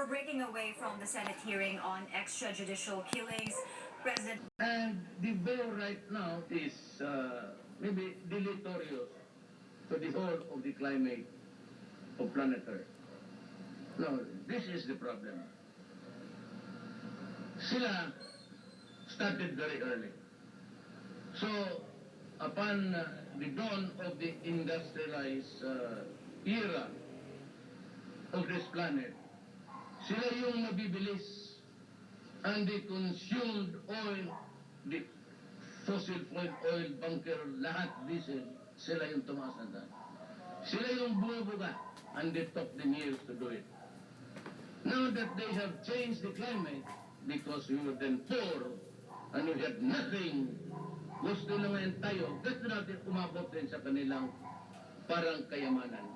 we're breaking away from the Senate hearing on extrajudicial killings. President And the bill right now is maybe deleterious to the whole of the climate of planet Earth. No, this is the problem. Sila started very early. So, upon the dawn of the industrialized era of this planet, sila yung mabibilis, and the consumed oil, the fossil fuel oil bunker, lahat diesel, sila yung tumaas na daan. Sila yung bumubuga, and they took them years to do it. Now that they have changed the climate, because we were then poor, and we had nothing, gusto naman tayo, gusto natin umabot din sa kanilang parang kayamanan.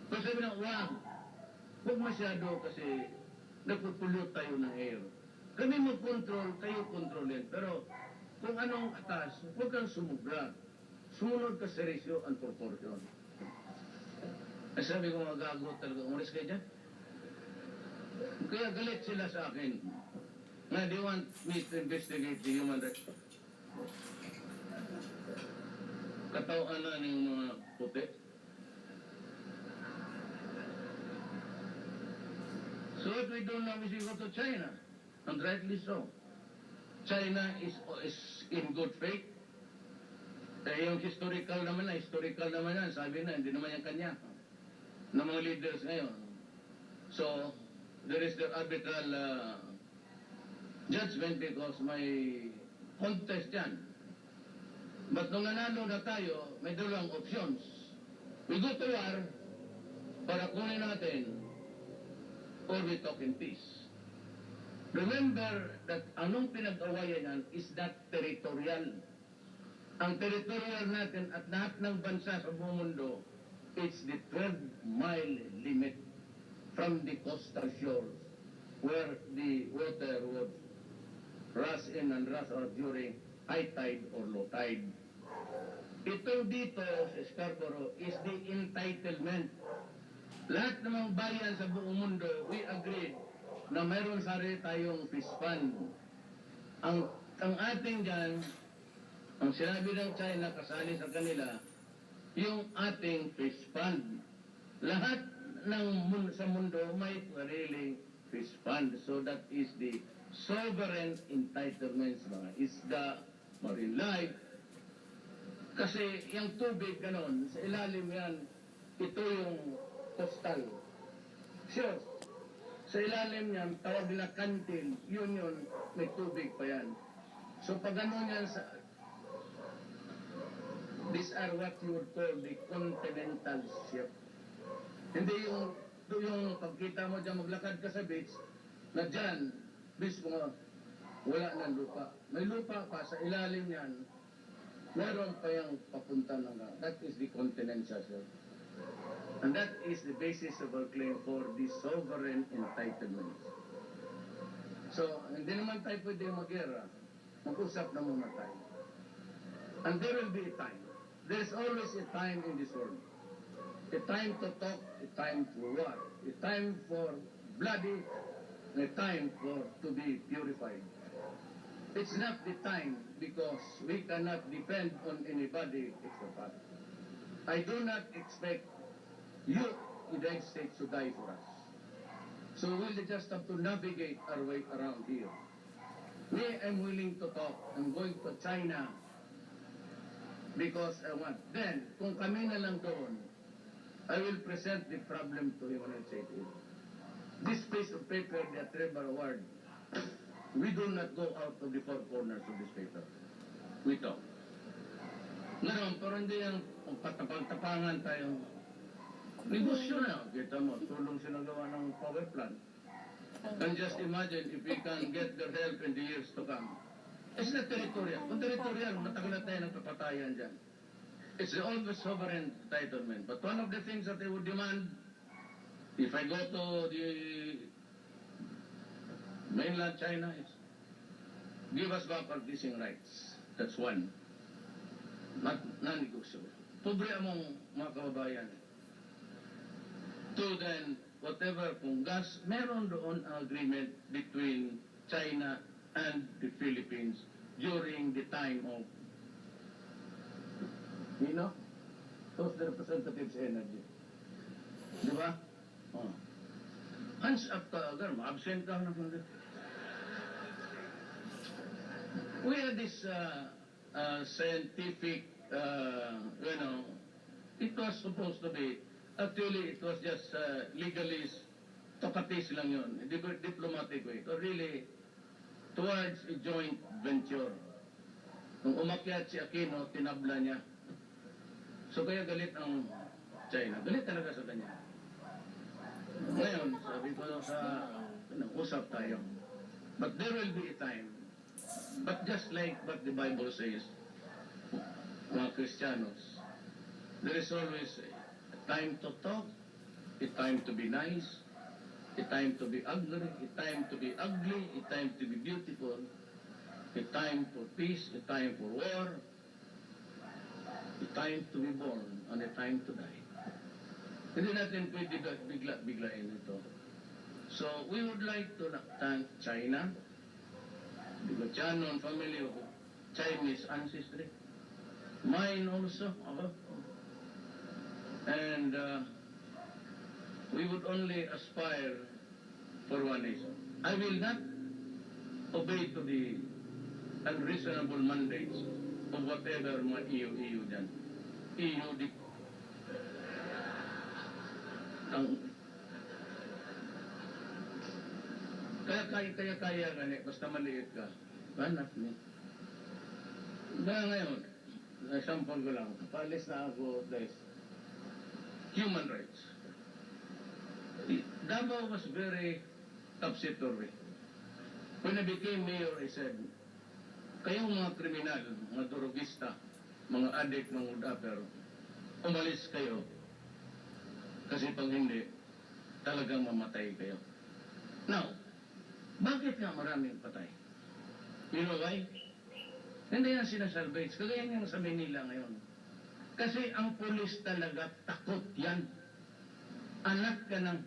So sabi na, huwag masyado kasi nagpupulot tayo ng air. Kami mag-control, kayo kontrolin. Pero kung anong atas, huwag kang sumubra. Sumunod ka sa ratio and proportion. Ay sabi ko mga gago talaga, umalis kayo dyan. Kaya galit sila sa akin. Na they want me to investigate the human rights. Katawan na ng mga puti. So what we do now is we go to China. And rightly so. China is in good faith. Yung historical naman yan. Sabi na, hindi naman yan kanya. Ng mga leaders ngayon. So, there is the arbitral judgment because may contest yan. But nung nanalo na tayo, may dalawang options. We go to war para kunin natin or we talk in peace. Remember that anong pinag-awayan yan is not territorial. Ang territorial natin at lahat ng bansa sa buong mundo, it's the 12-mile limit from the coastal shores where the water would rush in and rush out during high tide or low tide. Ito dito sa Scarborough is the entitlement. Lahat ng mga bayan sa buong mundo, we agreed na mayroon sarili tayong fish fund. Ang ating dyan, ang sinabi ng China, kasali sa kanila, yung ating fish fund. Lahat sa mundo may sariling fish fund. So that is the sovereign entitlements, mga isda, marine life. Kasi yung tubig ganon, sa ilalim yan, ito yung coastal. Sure. Sa ilalim niyan, tawag nila kantil, yun, may tubig pa yan. So pag ano yan these are what you would call the continental shelf. Hindi yung pagkita mo dyan, maglakad ka sa beach, na dyan, mismo, wala ng lupa. May lupa pa sa ilalim yan, meron pa yung papunta ng that is the continental shelf. And that is the basis of our claim for the sovereign entitlement. So, hindi naman tayo pwede mag-gera. Mag-usap na muna tayo. And there will be a time. There's always a time in this world. A time to talk, a time for war, a time for bloody, a time to be purified. It's not the time because we cannot depend on anybody except us. I do not expect you, United States, to die for us. So we'll just have to navigate our way around here. Me, I'm willing to talk. I'm going to China because I want. Then, kung kami na lang doon, I will present the problem to him and say to him, this piece of paper, the Trevor Award, we do not go out of the four corners of this paper. We talk. Ngayon, pero hindi yung patapang-tapangan tayong negosyo na. Kita mo, tulong sinagawa ng power plant. And just imagine if we can get their help in the years to come. It's not territorial. Kung territorial, matagal na tayo ng kapatayan dyan. It's the always sovereign entitlement. But one of the things that they would demand, if I go to the mainland China, is give us back our fishing rights. That's one. Non-negotiable. Pobre among mga kababayan. Two, then, whatever kung gas, meron doon ang agreement between China and the Philippines during the time of, those the representatives energy. Di ba? Oh. Hands up ka agad, ma-absent ka na. We had this scientific, it was supposed to be, actually it was just legalist, tokatis lang yun, diplomatic way. So really, towards a joint venture. Nung umakyat si Aquino, tinabla niya. So kaya galit ang China. Galit talaga sa kanya. Ngayon, sabi ko sa, usap tayo. But there will be a time. But just like what the Bible says, mga Kristiyanos, there is always a time to talk, a time to be nice, a time to be ugly, a time to be ugly, a time to be beautiful, a time for peace, a time for war, a time to be born, and a time to die. Hindi natin pwede bigla-biglain ito. So, we would like to thank China, the Gachanon family of Chinese ancestry, mine also, and we would only aspire for one nation. I will not obey to the unreasonable mandates of whatever mga EU dyan. EU kaya gani, basta maliit ka. Hanap niya. Ngayon, sample ko lang, palis na ako this human rights. Davao was very topsy-turvy. When I became mayor, I said, kayong mga kriminal, mga durugista, mga adik, mga udapper, umalis kayo. Kasi pag hindi, talagang mamatay kayo. Now, bakit nga maraming patay? You know why? Hindi yan sinasalvage. Kagaya nga sa Manila ngayon. Kasi ang pulis talaga takot yan. Anak ka ng...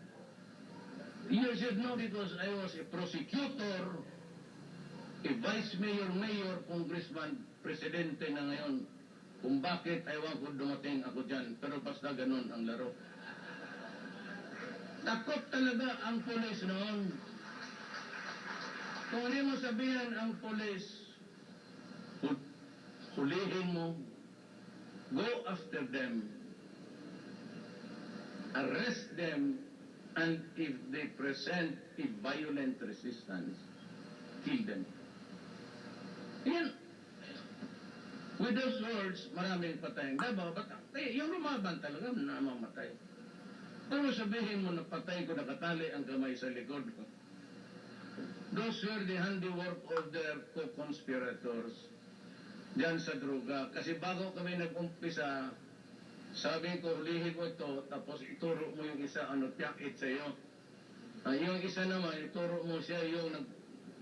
You should know because I was a prosecutor, a vice mayor, mayor, congressman, presidente na ngayon. Kung bakit, ayaw ko dumating ako dyan. Pero basta ganun ang laro. Takot talaga ang pulis noon. Kung hindi mo sabihan ang pulis, hulihin mo, go after them, arrest them, and if they present a violent resistance, kill them. Yan. With those words, maraming patay. Davao, yung lumaban talaga, namamatay. Pero sabihin mo na patay ko, nakatali ang kamay sa likod ko. Those were the handiwork of their co-conspirators dyan sa droga. Kasi bago kami nag-umpisa, sabi ko, hulihin mo ito, tapos ituro mo yung isa, piyakit sa iyo. Yung isa naman, ituro mo siya yung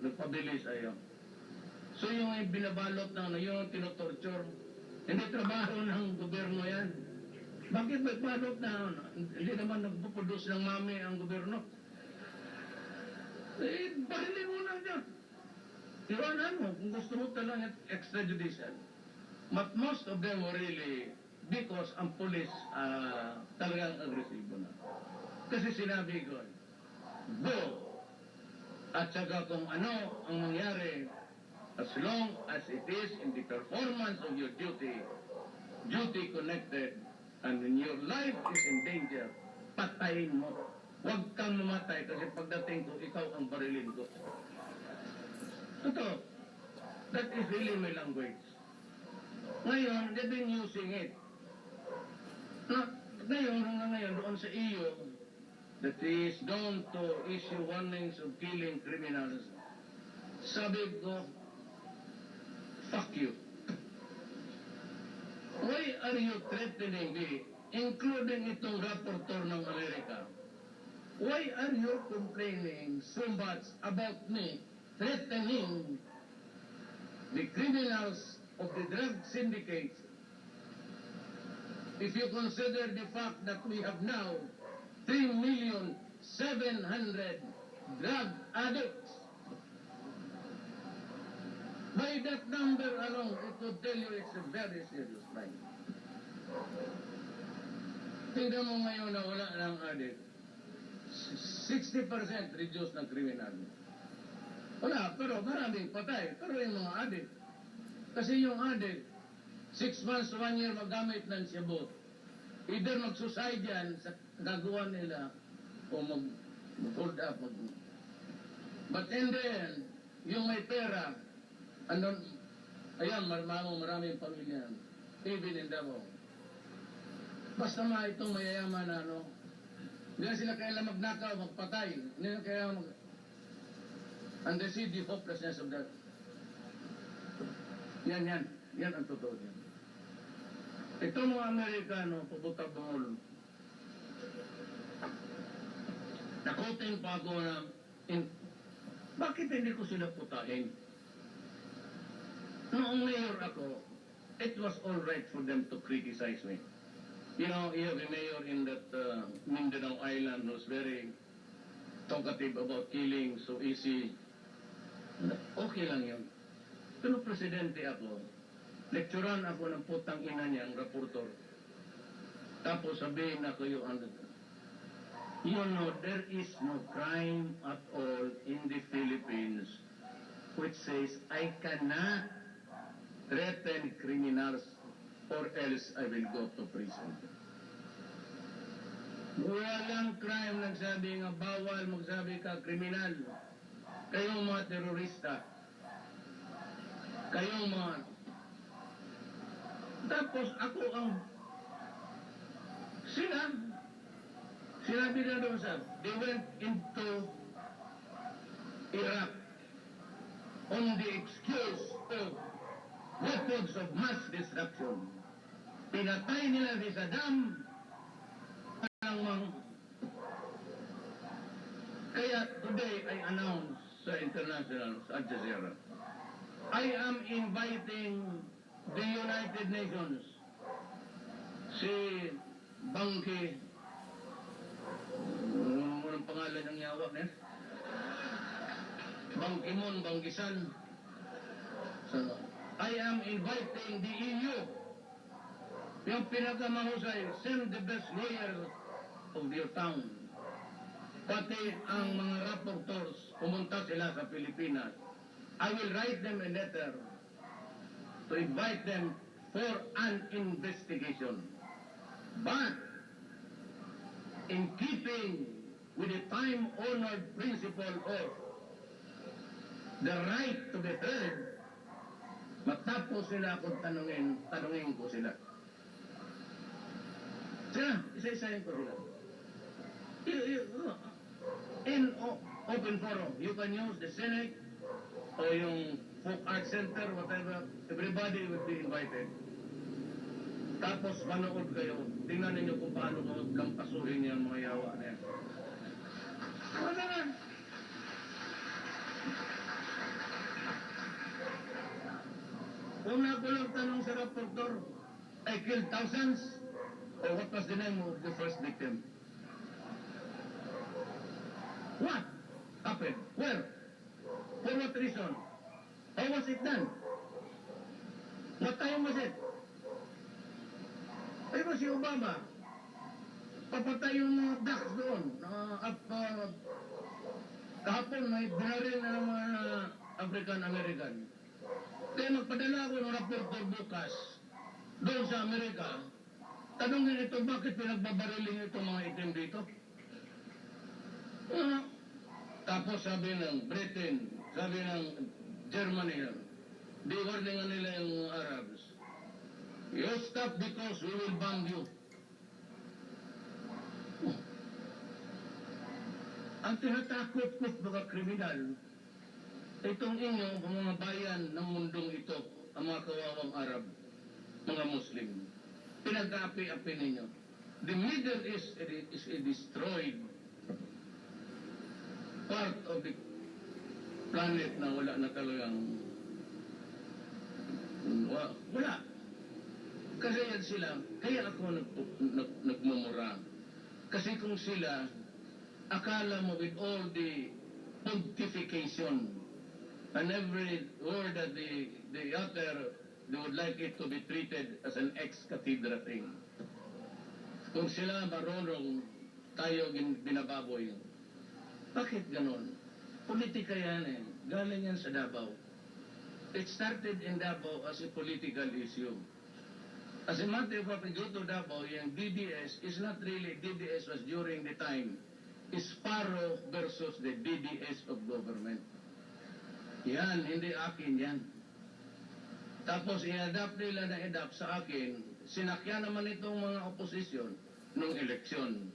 nagpabili sa iyo. So yung binabalot na yung tinotorture, hindi trabaho ng gobyerno yan. Bakit magbalot na hindi naman nagpuproduce ng mami ang gobyerno? Barilin mo lang dyan. Iwanan mo, kung gusto mo talaga extrajudicial. But most of them were really, because ang police talagang agresibo na. Kasi sinabi ko, go! At saka kung ano ang mangyari, as long as it is in the performance of your duty, duty connected, and when your life is in danger, patayin mo. Huwag kang mamatay kasi pagdating ko, ikaw ang barilin ko. Ito, that is really my language. Ngayon, they've been using it. Hanggang ngayon, doon sa EU, that is known to issue warnings of killing criminals. Sabi ko, fuck you. Why are you threatening me, including itong rapporteur ng Amerika? Why are you complaining so much about me threatening the criminals of the drug syndicates? If you consider the fact that we have now 3 million 700 drug addicts. By that number alone, it would tell you it's a very serious crime. Tingnan mo ngayon na wala ng addict. 60% reduce ng kriminal. Wala, pero maraming patay. Pero yung mga addict. Kasi yung addict, 6 months to 1 year magamit ng siyabot. Either mag-suicide yan sa gagawa nila o mag-hold up. But in the end, yung may pera, ayan, maraming pamilya. Even in Davao. Basta itong mayayaman na hindi na sila kailangan magnakaw, magpatay. Hindi na kailangan and they see the hopelessness of that. Yan ang totoo yan. Ito mga Amerikano, pabuta bangol. Nakutin pa ako na, bakit hindi ko sila putahin? Noong mayor ako, it was all right for them to criticize me. You know, you have a mayor in that Mindanao Island who's very talkative about killing, so easy. Okay lang yun. Pero presidente ako, lecturean ako ng putang ina niyang raportor. Tapos sabihin ako yung you know, there is no crime at all in the Philippines which says I cannot threaten criminals or else I will go to prison. Walang crime nagsabi nga bawal magsabi ka kriminal. Kayong mga terorista. Kayong mga... Tapos ako ang... Sinabi na doon sa... They went into Iraq on the excuse of weapons of mass destruction. Pinatay nila si Saddam. Kaya today I announce sa international, sa Al Jazeera, I am inviting the United Nations, si Bangki, anong pangalan ng yawa niya? Bangkimon, Bangkisan. I am inviting the EU, yung pinakamahusay, send the best lawyers of your town. Pati ang mga rapporteurs, pumunta sila sa Pilipinas. I will write them a letter to invite them for an investigation. But, in keeping with the time-honored principle of the right to be heard, matapos sila kung tanungin ko sila. Isa-isahin ko sila. In open forum, you can use the Senate o yung Folk Art Center, whatever. Everybody would be invited. Tapos manood kayo. Tingnan ninyo kung paano ko kampasuhin yung mga yawa na yan. Wala na. Una ko lang tanong sa rapporteur, I killed thousands? Or what was the name of the first victim? What happened? Where? For what reason? How was it done? What time was it? Ay ba si Obama? Papatay yung mga ducks doon. Kahapon may binaril na ng mga African-American. Kaya magpadala ako ng rapporteur bukas doon sa Amerika. Tanongin ito, bakit pinagbabariling itong mga itim dito? Tapos sabi ng Britain, sabi ng Germany, di warningan nila yung Arabs. You stop because we will bomb you. Ang tinatakot ko mga kriminal, itong inyong mga bayan ng mundong ito, ang mga kawawang Arab, mga Muslim, pinag-aapi-api ninyo. The Middle East is a destroyed part of the planet na wala na talagang wala. Kasi yan sila, kaya ako nagmumura. Kasi kung sila akala mo with all the pontification and every word that the utter, they would like it to be treated as an ex-cathedra thing. Kung sila marunong, tayo binababoy. Bakit ganon? Politika yan eh. Galing yan sa Davao. It started in Davao as a political issue. As a matter of fact, go to Davao, yung DDS is not really, DDS was during the time, Sparrow versus the DDS of government. Yan, hindi akin yan. Tapos i-adapt nila na adapt sa akin, sinakyan naman itong mga oposisyon nung eleksyon.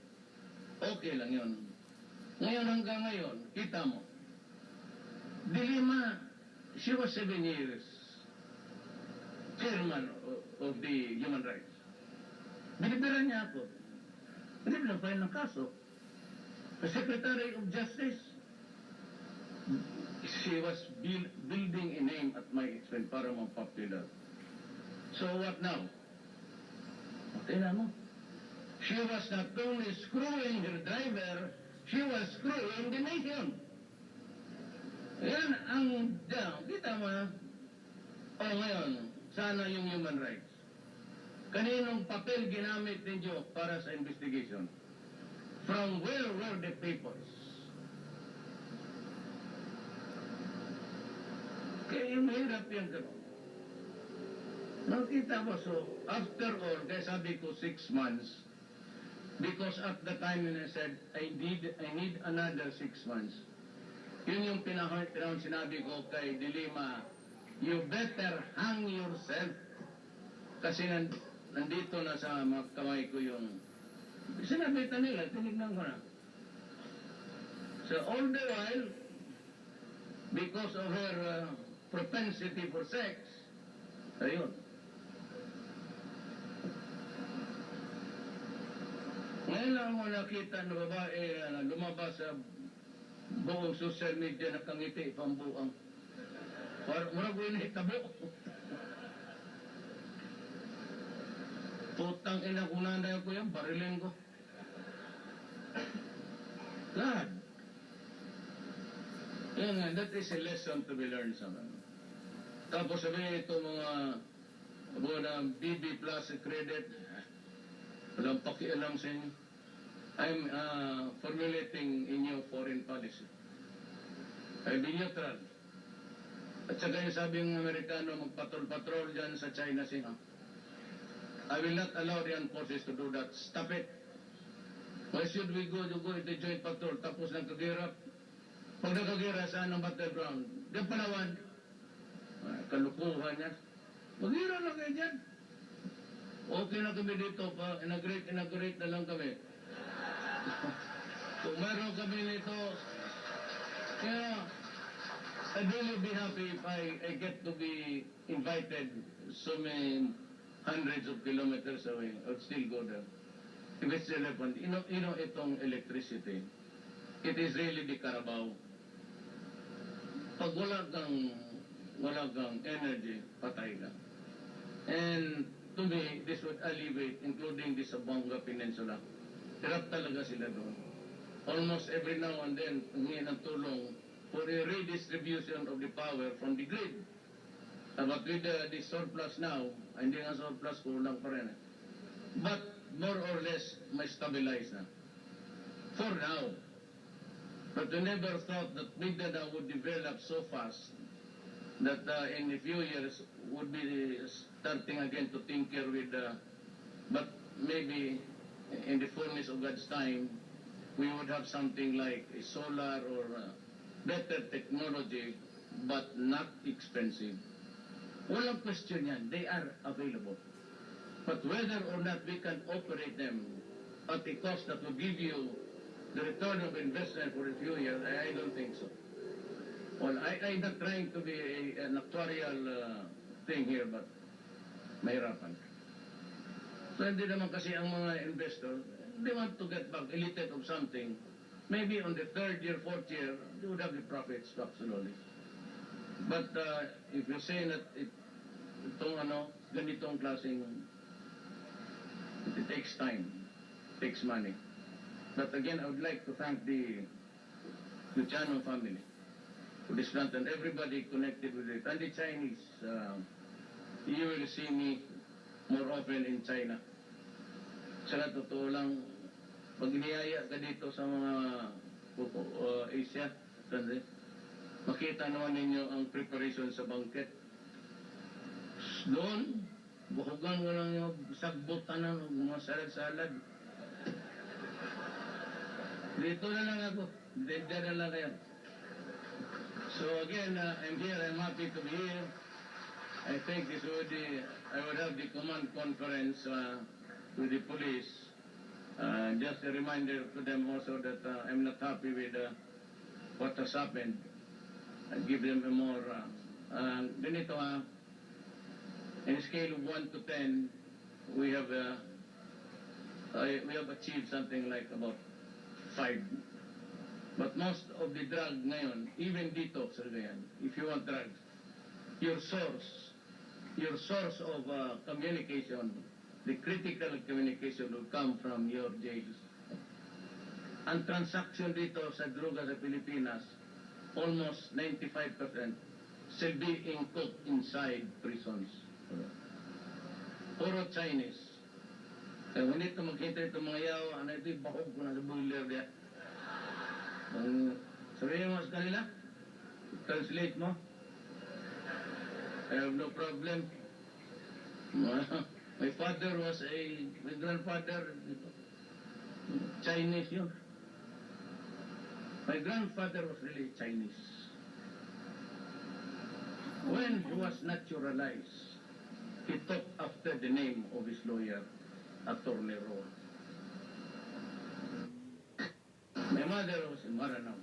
Okay lang yun. Ngayon hanggang ngayon, kita mo, Dilima, she was 7 years chairman of the human rights. Binibiran niya ako. Hindi pinapayal ng kaso. The Secretary of Justice, she was building a name at my expense para mag-popular. So what now? Okay na mo. She was not only screwing her driver, she was screwing the nation. Yan ang down. Kita mo na? O ngayon, sana yung human rights. Kaninong papel ginamit ninyo para sa investigation? From where were the papers? Kaya yung hirap yan gano'n. Nakita mo, so after all, kaya sabi ko 6 months, because at the time when I said, I need another 6 months. Yun yung pinahon sinabi ko kay Dilima, you better hang yourself. Kasi nandito na sa mga kamay ko yung sinabitan nila, tinignan ko na. So all the while, because of her propensity for sex, ayun. Ngayon lang mo nakita na babae na lumabas sa buong social media na kangiti pambuang. Mura ko yun hitabo. Putang ina kung nanay ko yan, barilin ko. God. Yan nga, that is a lesson to be learned sa mga. Tapos sabihin ito mga BB plus credit, walang pakialam sa inyo. I'm formulating a new foreign policy. I'll be neutral. At saka yung sabi ng Amerikano, magpatrol-patrol dyan sa China Sea. I will not allow the armed forces to do that. Stop it. Why should we go into joint patrol tapos nagkagirap? Pag nagkagira saan ang battleground? Diyan Palawan. Kalukuhan yan. Magira na kayo dyan. Okay na kami dito pa. Inaugurate na lang kami. Kung meron kami nito, kaya I'd really be happy if I get to be invited so many hundreds of kilometers away. I would still go there. If it's relevant, you know itong electricity, it is really the Carabao. Pag wala kang energy, patay ka. And to me, this would alleviate, including the Zamboanga Peninsula. Hirap talaga sila doon. Almost every now and then, humingi ng tulong for a redistribution of the power from the grid. But with the surplus now, hindi nga surplus, kulang pa rin. But more or less, may stabilize na. For now. But we never thought that Mindanao would develop so fast that in a few years would be starting again to tinker with but maybe in the fullness of God's time, we would have something like a solar or better technology, but not expensive. Walang question yan. They are available. But whether or not we can operate them at a cost that will give you the return of investment for a few years, I don't think so. Well, I'm not trying to be an actuarial thing here, but mahirapan. So hindi naman kasi ang mga investors, they want to get back a little of something. Maybe on the 3rd year, 4th year, they would have the profits back slowly. But if you say that itong ganitong klaseng, it takes time, takes money. But again, I would like to thank the Luciano family for this grant and everybody connected with it. And the Chinese, you will see me more often in China. Sa totoo lang, pag iniyaya ka dito sa mga Asia, makita naman ninyo ang preparation sa banquet. Doon, buhugan ko lang yung sagbutan ng mga salad-salad. Dito na lang ako. Dito na lang kayo. So again, I'm here. I'm happy to be here. I think this would be, I would have the command conference with the police. Just a reminder to them also that I'm not happy with what has happened. I give them a more, ganito in a scale of 1 to 10, we have achieved something like about 5. But most of the drug ngayon, even dito sa Cagayan, if you want drugs, your source of communication, the critical communication will come from your jails. Ang transaction dito sa droga sa Pilipinas, almost 95% still being cooked inside prisons. Puro Chinese. Kaya hindi ito magkita itong mga yaw, ano ito, bakog ko na sa boiler diya. Sabihin mo sa kanila, translate mo. I have no problem. My grandfather, Chinese yun. My grandfather was really Chinese. When he was naturalized, he took after the name of his lawyer, Attorney Roa. My mother was in Maranao,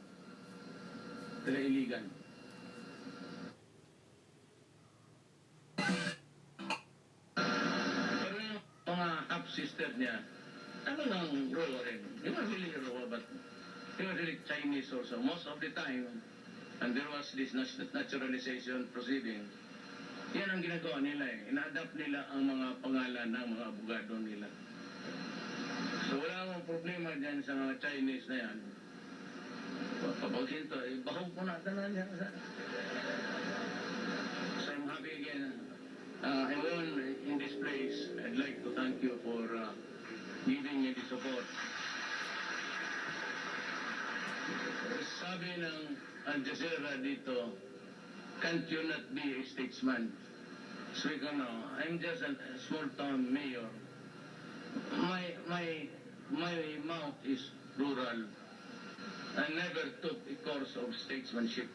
Iligan. Pero yung mga half-sister niya, ano lang Roa rin. He was really Roa, but he was really Chinese also. Most of the time, and there was this naturalization proceeding, yan ang ginagawa nila eh. Ina-adapt nila ang mga pangalan ng mga abogado nila. So wala akong problema dyan sa mga Chinese na yan. Kapag ito, bahog ko na tanan niya. So I'm happy again. Everyone in this place, I'd like to thank you for giving me the support. Sabi ng Al Jazeera dito, can't you not be a statesman? So you know, I'm just a small town mayor. My mouth is rural. I never took a course of statesmanship,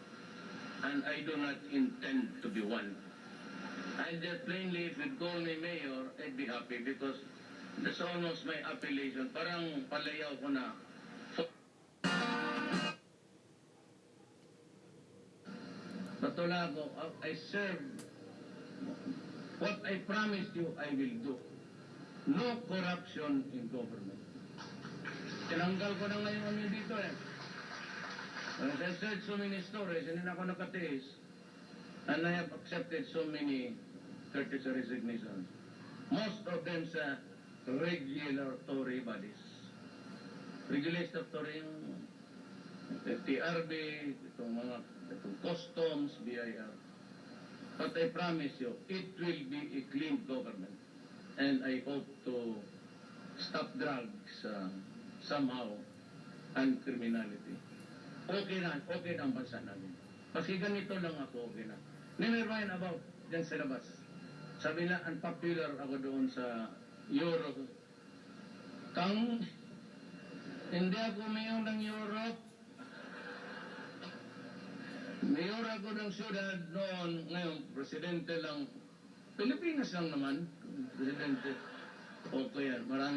and I do not intend to be one. I just plainly, if you call me mayor, I'd be happy because that's almost my appellation. Parang palayaw ko na. Patulago, I serve. What I promised you, I will do. No corruption in government. Tinanggal ko na ngayon yung dito eh. As I said so many stories, hindi na ako nakatiis. And I have accepted so many courtesy resignations. Most of them sa regulatory bodies. Regulatory yung TRB, itong customs, BIR. But I promise you, it will be a clean government. And I hope to stop drugs somehow and criminality. Okay na ang bansa namin. Kasi ganito lang ako, okay na. Never mind about dyan sa labas. Sabi na, unpopular ako doon sa Europe. Hindi ako mayor ng Europe. Mayor ako ng syudad noon, ngayon, presidente lang. Pilipinas lang naman, presidente. Okay yan, marami.